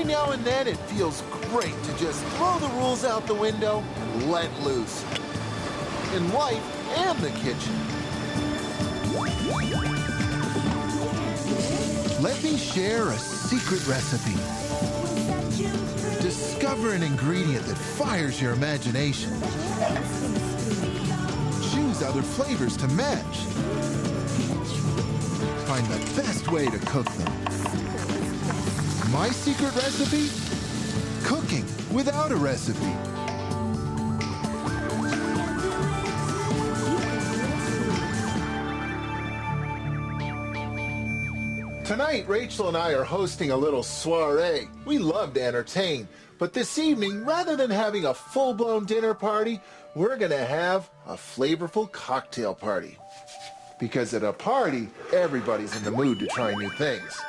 now and then it feels great to just throw the rules out the window and let loose. In life and the kitchen. Let me share a secret recipe. Discover an ingredient that fires your imagination. Choose other flavors to match. Find the best way to cook them. My secret recipe? Cooking without a recipe. Tonight, Rachel and I are hosting a little soiree. We love to entertain, but this evening, rather than having a full-blown dinner party, we're gonna have a flavorful cocktail party. Because at a party, everybody's in the mood to try new things.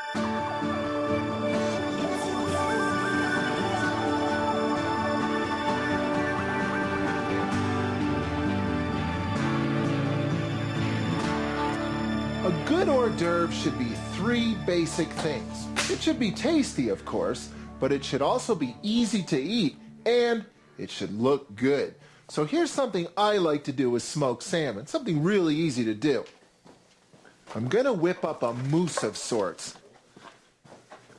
A good hors d'oeuvre should be 3 basic things. It should be tasty, of course, but it should also be easy to eat, and it should look good. So here's something I like to do with smoked salmon, something really easy to do. I'm gonna whip up a mousse of sorts.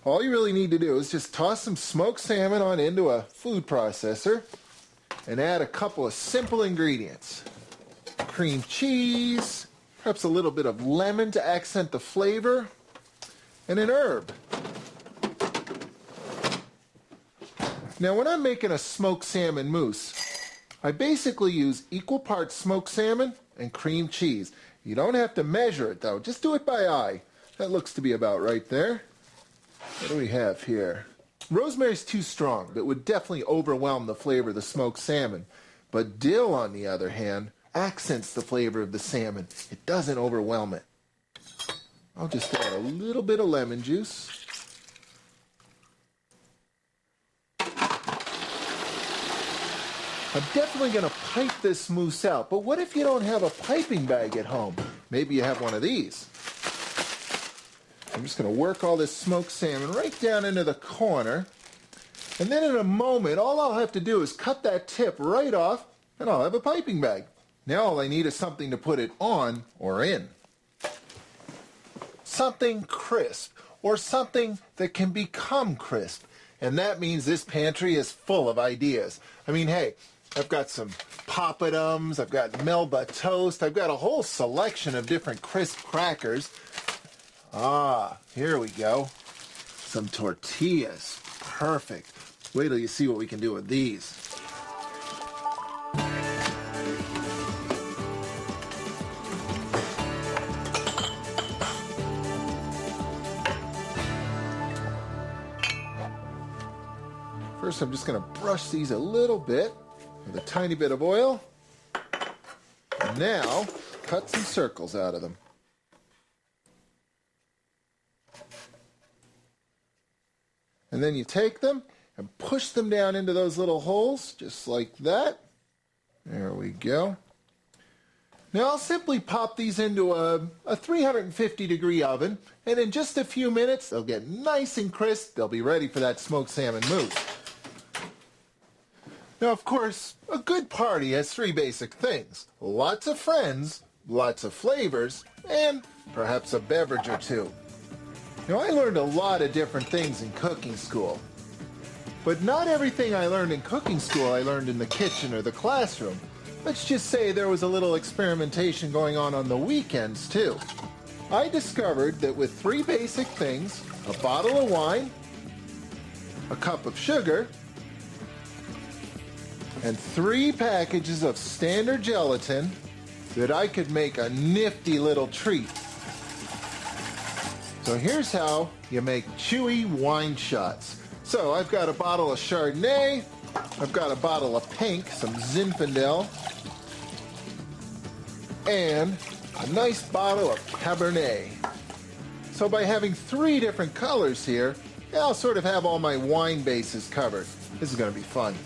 All you really need to do is just toss some smoked salmon on into a food processor and add a couple of simple ingredients. Cream cheese, perhaps a little bit of lemon to accent the flavor, and an herb. Now when I'm making a smoked salmon mousse, I basically use equal parts smoked salmon and cream cheese. You don't have to measure it though, just do it by eye. That looks to be about right there. What do we have here? Rosemary's too strong, but would definitely overwhelm the flavor of the smoked salmon. But dill, on the other hand, accents the flavor of the salmon. It doesn't overwhelm it. I'll just add a little bit of lemon juice. I'm definitely going to pipe this mousse out, but what if you don't have a piping bag at home? Maybe you have one of these. I'm just going to work all this smoked salmon right down into the corner, and then in a moment, all I'll have to do is cut that tip right off, and I'll have a piping bag. Now all I need is something to put it on or in. Something crisp, or something that can become crisp. And that means this pantry is full of ideas. I mean, hey, I've got some poppadums, I've got Melba toast, I've got a whole selection of different crisp crackers. Ah, here we go. Some tortillas. Perfect. Wait till you see what we can do with these. First, I'm just going to brush these a little bit with a tiny bit of oil. And now, cut some circles out of them. And then you take them and push them down into those little holes, just like that. There we go. Now I'll simply pop these into a 350-degree oven, and in just a few minutes, they'll get nice and crisp. They'll be ready for that smoked salmon mousse. Now, of course, a good party has 3 basic things. Lots of friends, lots of flavors, and perhaps a beverage or 2. Now, I learned a lot of different things in cooking school. But not everything I learned in cooking school I learned in the kitchen or the classroom. Let's just say there was a little experimentation going on the weekends, too. I discovered that with 3 basic things, a bottle of wine, a cup of sugar, and 3 packages of standard gelatin, that I could make a nifty little treat. So here's how you make chewy wine shots. So I've got a bottle of Chardonnay, I've got a bottle of pink, some Zinfandel, and a nice bottle of Cabernet. So by having 3 different colors here, I'll sort of have all my wine bases covered. This is going to be fun.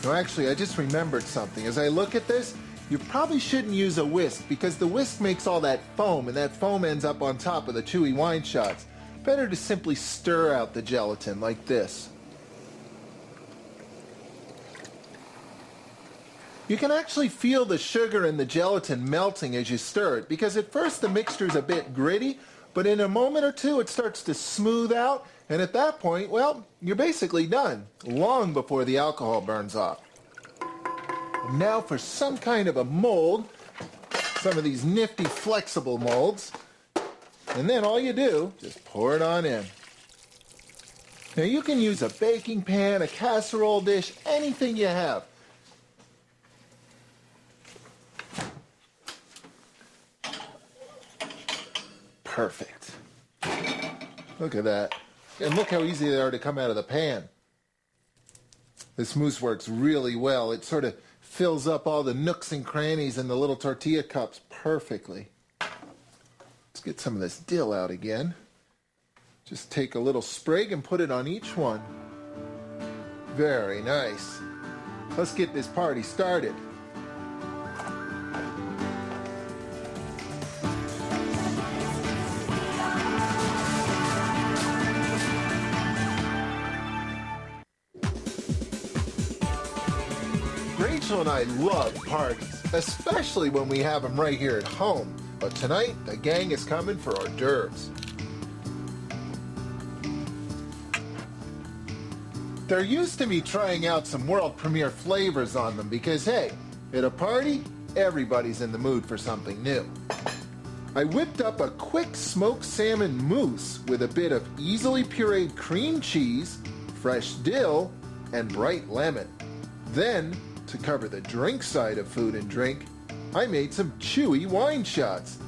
No, actually, I just remembered something. As I look at this, You probably shouldn't use a whisk because the whisk makes all that foam and that foam ends up on top of the chewy wine shots. Better to simply stir out the gelatin like this. You can actually feel the sugar and the gelatin melting as you stir it because at first the mixture's a bit gritty, but in a moment or two it starts to smooth out, and at that point, well, you're basically done, long before the alcohol burns off. And now for some kind of a mold, some of these nifty flexible molds, and then all you do, just pour it on in. Now you can use a baking pan, a casserole dish, anything you have. Perfect. Look at that. And look how easy they are to come out of the pan. This mousse works really well. It sort of fills up all the nooks and crannies in the little tortilla cups perfectly. Let's get some of this dill out again. Just take a little sprig and put it on each one. Very nice. Let's get this party started. Rachel and I love parties, especially when we have them right here at home. But tonight, the gang is coming for hors d'oeuvres. They're used to me trying out some world premiere flavors on them because, hey, at a party, everybody's in the mood for something new. I whipped up a quick smoked salmon mousse with a bit of easily pureed cream cheese, fresh dill, and bright lemon. Then, to cover the drink side of food and drink, I made some chewy wine shots.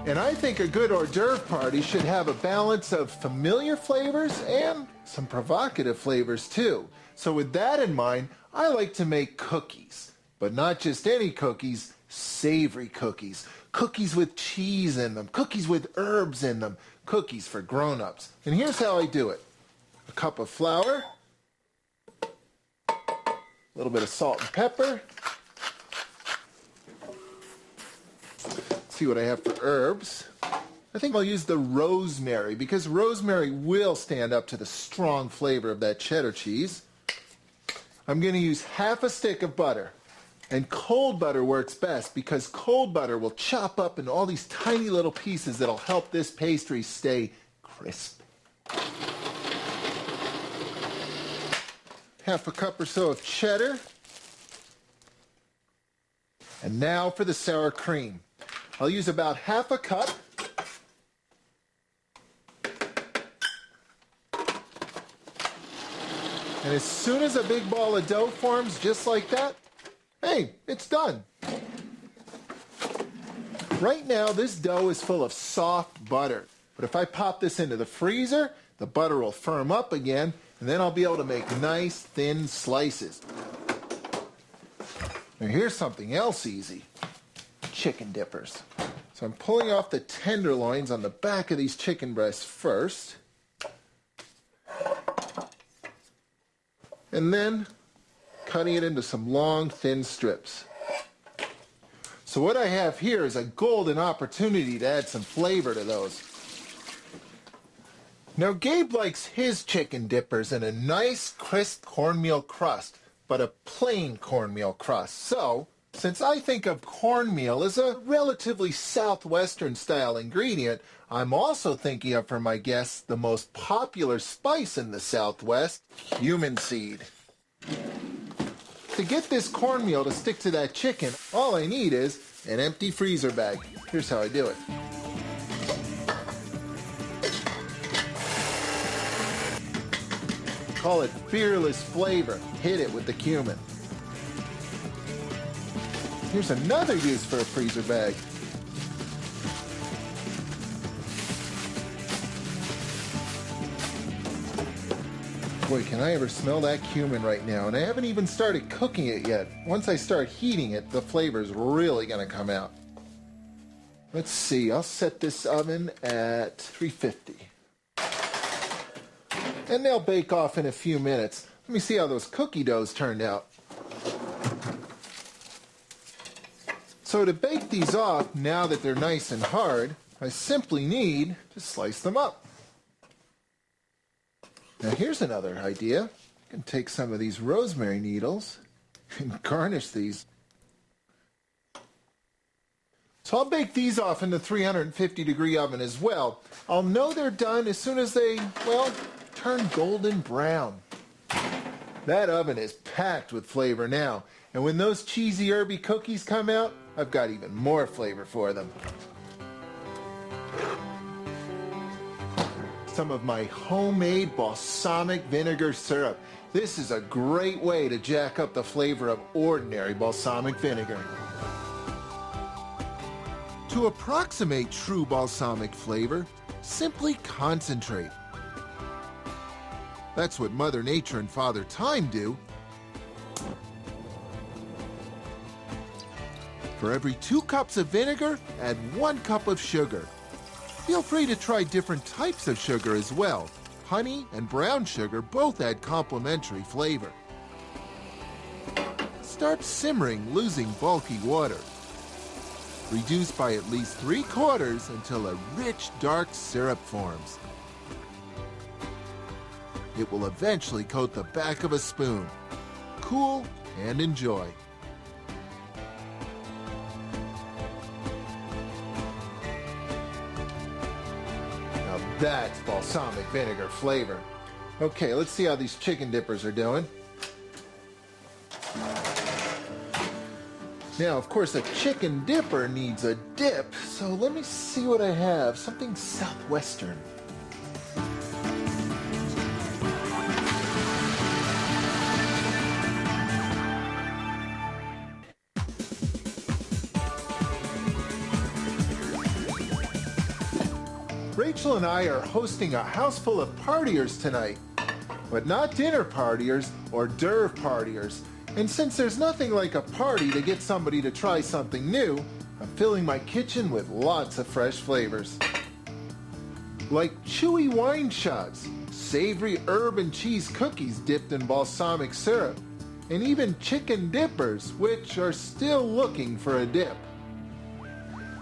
And I think a good hors d'oeuvre party should have a balance of familiar flavors and some provocative flavors too. So with that in mind, I like to make cookies. But not just any cookies, savory cookies. Cookies with cheese in them, cookies with herbs in them, cookies for grown-ups. And here's how I do it. A cup of flour, a little bit of salt and pepper. See what I have for herbs. I think I'll use the rosemary because rosemary will stand up to the strong flavor of that cheddar cheese. I'm going to use half a stick of butter. And cold butter works best because cold butter will chop up into all these tiny little pieces that'll help this pastry stay crisp. Half a cup or so of cheddar. And now for the sour cream. I'll use about half a cup. And as soon as a big ball of dough forms just like that, hey, it's done. Right now, this dough is full of soft butter. But if I pop this into the freezer, the butter will firm up again, and then I'll be able to make nice, thin slices. Now here's something else easy. Chicken dippers. So I'm pulling off the tenderloins on the back of these chicken breasts first. And then cutting it into some long, thin strips. So what I have here is a golden opportunity to add some flavor to those. Now Gabe likes his chicken dippers in a nice, crisp cornmeal crust, but a plain cornmeal crust. So, since I think of cornmeal as a relatively southwestern style ingredient, I'm also thinking of for my guests the most popular spice in the Southwest, cumin seed. To get this cornmeal to stick to that chicken, all I need is an empty freezer bag. Here's how I do it. Call it fearless flavor. Hit it with the cumin. Here's another use for a freezer bag. Boy, can I ever smell that cumin right now. And I haven't even started cooking it yet. Once I start heating it, the flavor's really going to come out. Let's see, I'll set this oven at 350. And they'll bake off in a few minutes. Let me see how those cookie doughs turned out. So to bake these off, now that they're nice and hard, I simply need to slice them up. Now here's another idea. I can take some of these rosemary needles and garnish these. So I'll bake these off in the 350-degree oven as well. I'll know they're done as soon as they, well, turn golden brown. That oven is packed with flavor now, and when those cheesy herby cookies come out, I've got even more flavor for them. Some of my homemade balsamic vinegar syrup. This is a great way to jack up the flavor of ordinary balsamic vinegar. To approximate true balsamic flavor, simply concentrate. That's what Mother Nature and Father Time do. For every 2 cups of vinegar, add 1 cup of sugar. Feel free to try different types of sugar as well. Honey and brown sugar both add complementary flavor. Start simmering, losing bulky water. Reduce by at least 3/4 until a rich, dark syrup forms. It will eventually coat the back of a spoon. Cool and enjoy. Now that's balsamic vinegar flavor. Okay, let's see how these chicken dippers are doing. Now, of course, a chicken dipper needs a dip, so let me see what I have. Something southwestern. Rachel and I are hosting a house full of partiers tonight, but not dinner partiers or hors d'oeuvre partiers. And since there's nothing like a party to get somebody to try something new, I'm filling my kitchen with lots of fresh flavors. Like chewy wine shots, savory herb and cheese cookies dipped in balsamic syrup, and even chicken dippers, which are still looking for a dip.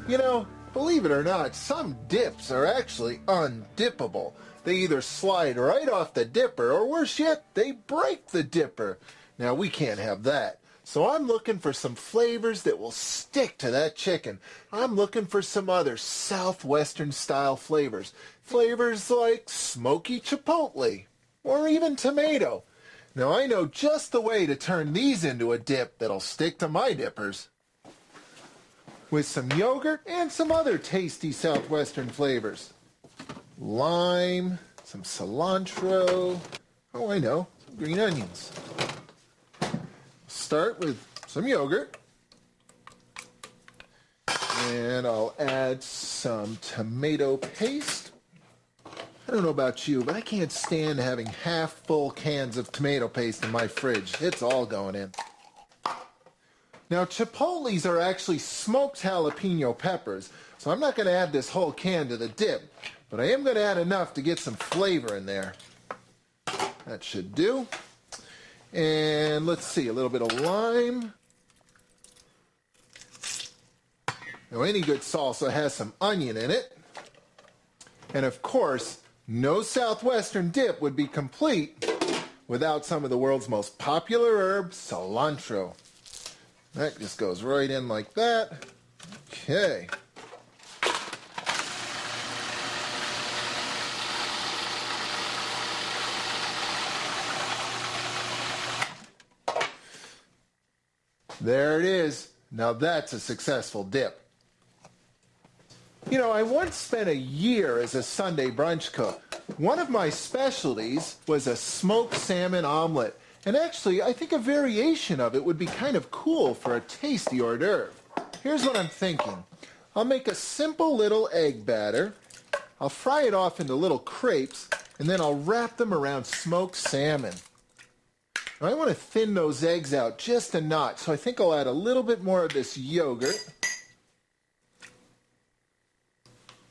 You know, believe it or not, some dips are actually undippable. They either slide right off the dipper, or worse yet, they break the dipper. Now, we can't have that. So I'm looking for some flavors that will stick to that chicken. I'm looking for some other southwestern style flavors. Flavors like smoky chipotle or even tomato. Now, I know just the way to turn these into a dip that'll stick to my dippers. With some yogurt and some other tasty southwestern flavors. Lime, some cilantro, oh I know, some green onions. Start with some yogurt, and I'll add some tomato paste. I don't know about you, but I can't stand having half full cans of tomato paste in my fridge. It's all going in. Now, chipotles are actually smoked jalapeno peppers, so I'm not going to add this whole can to the dip, but I am going to add enough to get some flavor in there. That should do. And let's see, a little bit of lime. Now, any good salsa has some onion in it. And of course, no southwestern dip would be complete without some of the world's most popular herb, cilantro. That just goes right in like that. Okay. There it is. Now that's a successful dip. You know, I once spent a year as a Sunday brunch cook. One of my specialties was a smoked salmon omelet. And actually, I think a variation of it would be kind of cool for a tasty hors d'oeuvre. Here's what I'm thinking. I'll make a simple little egg batter. I'll fry it off into little crepes, and then I'll wrap them around smoked salmon. Now, I want to thin those eggs out just a notch, so I think I'll add a little bit more of this yogurt.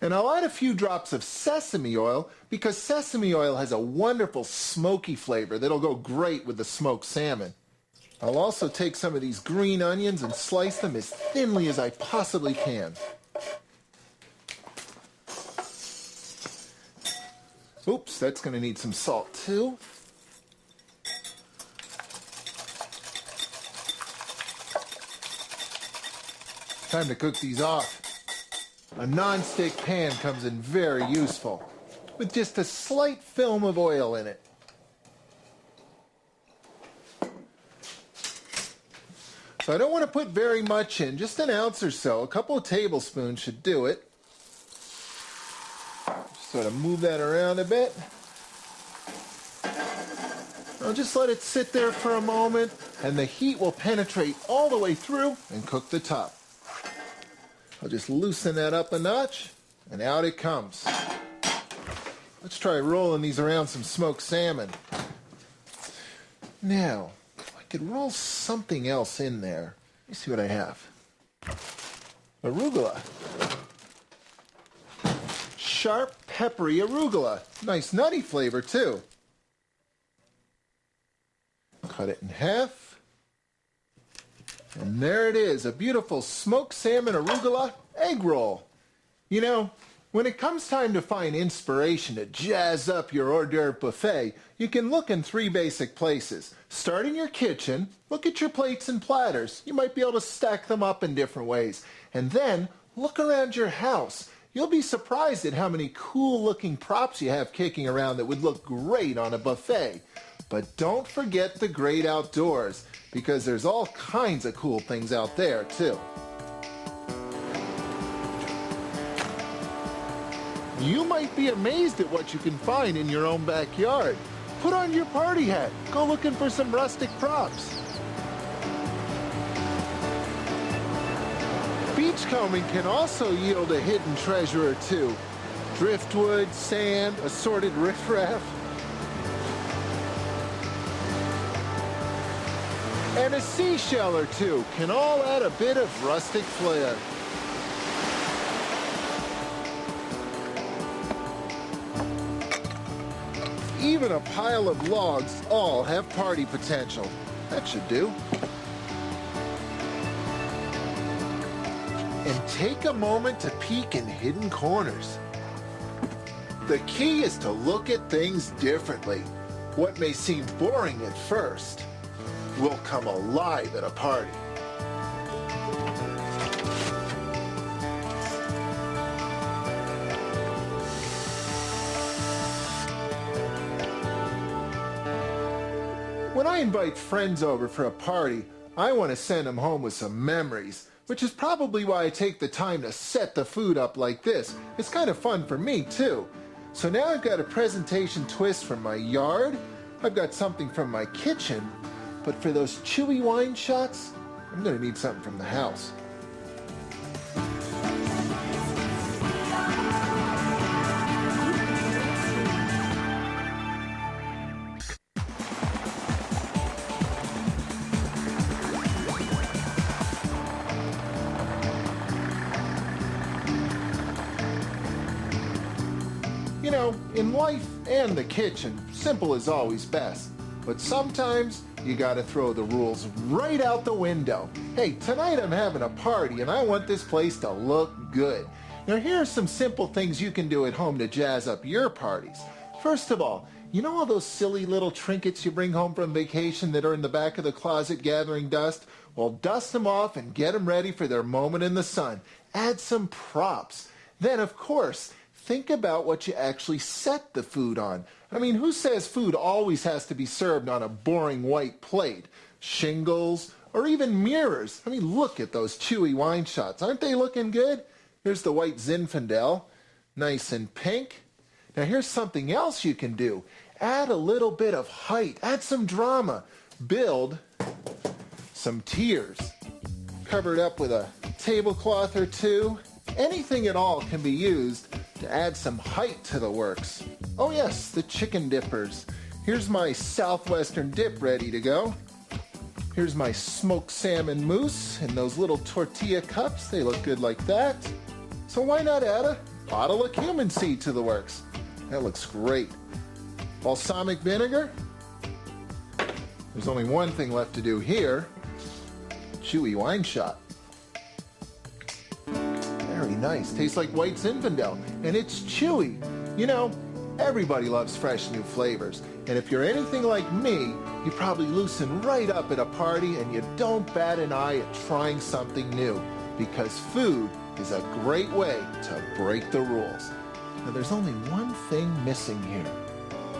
And I'll add a few drops of sesame oil because sesame oil has a wonderful smoky flavor that'll go great with the smoked salmon. I'll also take some of these green onions and slice them as thinly as I possibly can. Oops, that's going to need some salt too. Time to cook these off. A non-stick pan comes in very useful, with just a slight film of oil in it. So I don't want to put very much in, just an ounce or so. A couple of tablespoons should do it. Just sort of move that around a bit. I'll just let it sit there for a moment, and the heat will penetrate all the way through and cook the top. I'll just loosen that up a notch, and out it comes. Let's try rolling these around some smoked salmon. Now, I could roll something else in there. Let me see what I have. Arugula. Sharp, peppery arugula. Nice nutty flavor, too. Cut it in half. And there it is, a beautiful smoked salmon arugula egg roll. You know, when it comes time to find inspiration to jazz up your hors d'oeuvre buffet, you can look in three basic places. Start in your kitchen, look at your plates and platters. You might be able to stack them up in different ways. And then look around your house. You'll be surprised at how many cool looking props you have kicking around that would look great on a buffet. But don't forget the great outdoors, because there's all kinds of cool things out there, too. You might be amazed at what you can find in your own backyard. Put on your party hat. Go looking for some rustic props. Beachcombing can also yield a hidden treasure or two. Driftwood, sand, assorted riffraff. And a seashell or two can all add a bit of rustic flair. Even a pile of logs all have party potential. That should do. And take a moment to peek in hidden corners. The key is to look at things differently. What may seem boring at first will come alive at a party. When I invite friends over for a party, I want to send them home with some memories, which is probably why I take the time to set the food up like this. It's kind of fun for me, too. So now I've got a presentation twist from my yard, I've got something from my kitchen, but for those chewy wine shots, I'm going to need something from the house. You know, in life and the kitchen, simple is always best. But sometimes you gotta throw the rules right out the window. Hey, tonight I'm having a party and I want this place to look good. Now here are some simple things you can do at home to jazz up your parties. First of all, you know all those silly little trinkets you bring home from vacation that are in the back of the closet gathering dust? Well, dust them off and get them ready for their moment in the sun. Add some props. Then, of course, think about what you actually set the food on. I mean, who says food always has to be served on a boring white plate? Shingles, or even mirrors. I mean, look at those chewy wine shots. Aren't they looking good? Here's the white Zinfandel, nice and pink. Now here's something else you can do. Add a little bit of height, add some drama. Build some tiers. Cover it up with a tablecloth or two. Anything at all can be used to add some height to the works. Oh yes, the chicken dippers. Here's my southwestern dip ready to go. Here's my smoked salmon mousse in those little tortilla cups. They look good like that. So why not add a bottle of cumin seed to the works. That looks great. Balsamic vinegar. There's only one thing left to do here. Chewy wine shot. Very nice. Tastes like white Zinfandel, and it's chewy. You know, everybody loves fresh new flavors. And if you're anything like me, you probably loosen right up at a party and you don't bat an eye at trying something new, because food is a great way to break the rules. Now there's only one thing missing here.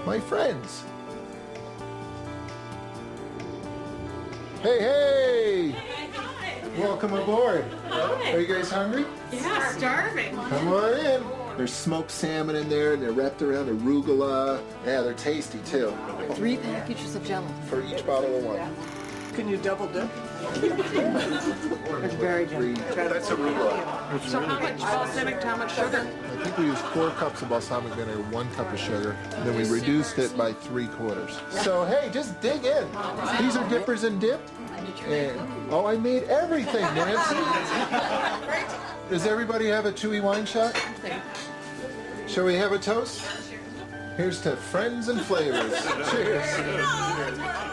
My friends. Hey, hey! Welcome aboard. Hi. Are you guys hungry? Yeah, starving. Come on in. There's smoked salmon in there, and they're wrapped around arugula. Yeah, they're tasty too. 3 packages of Jello. For each bottle of wine. Can you double dip? It's very good. That's arugula. So how much balsamic, how much sugar? I think we used 4 cups of balsamic vinegar, 1 cup of sugar, and then we reduced it by 3/4. So hey, just dig in. These are dippers and dip. And, oh, I made everything, Nancy. Does everybody have a chewy wine shot? Shall we have a toast? Here's to friends and flavors. Cheers.